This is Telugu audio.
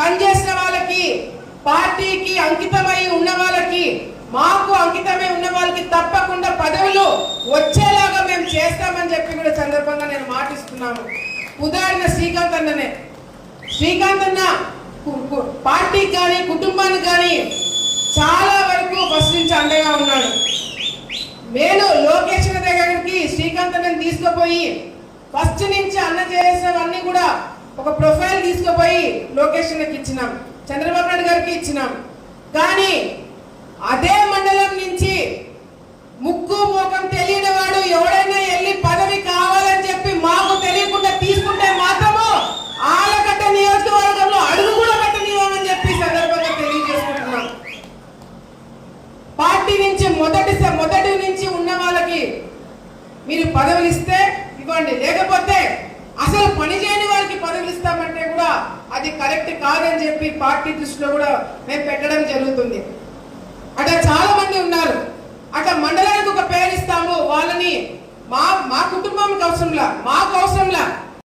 పనిచేసిన వాళ్ళకి, పార్టీకి అంకితమై ఉన్న వాళ్ళకి, మాకు అంకితమై ఉన్న వాళ్ళకి తప్పకుండా పదవులు వచ్చేలాగా మేము చేస్తామని చెప్పి కూడా సందర్భంగా నేను మాటిస్తున్నాను. ఉదాహరణ శ్రీకాంత్ అన్ననే. శ్రీకాంత్ అన్న పార్టీకి కానీ కుటుంబానికి కానీ చాలా వరకు ఫస్ట్ నుంచి అండగా ఉన్నాడు. నేను లోకేష్ దగ్గరికి శ్రీకాంత్ అన్నని తీసుకుపోయి ఫస్ట్ నుంచి అన్న చేసినవన్నీ కూడా ఒక ప్రొఫైల్ తీసుకుపోయి లోకేష్ అన్నకి ఇచ్చినాం, చంద్రబాబు నాయుడు గారికి ఇచ్చినాం. కానీ అదే మండలం నుంచి ముక్కు మోకం తెలియని వాడు ఎవడైనా వెళ్ళి పదవి కావాలని చెప్పి మాకు తెలియకుండా తీసుకుంటే మాత్రము ఆలగడ్డ నియోజకవర్గంలో అడుగు కూడా పెట్టనివ్వమని చెప్పి సందర్భంగా తెలియజేసుకుంటున్నాం. పార్టీ నుంచి మొదటి నుంచి ఉన్న వాళ్ళకి మీరు పదవులు ఇస్తే ఇవ్వండి, లేకపోతే అసలు పని చేయని వారికి పదవులు ఇస్తామంటే కూడా అది కరెక్ట్ కాదని చెప్పి పార్టీ దృష్టిలో కూడా మేము పెట్టడం జరుగుతుంది. అట్లా చాలా మంది ఉన్నారు. అట్లా మండలానికి ఒక పేరు ఇస్తాము, వాళ్ళని మా కుటుంబానికి అవసరంలా, మాకు అవసరంలా,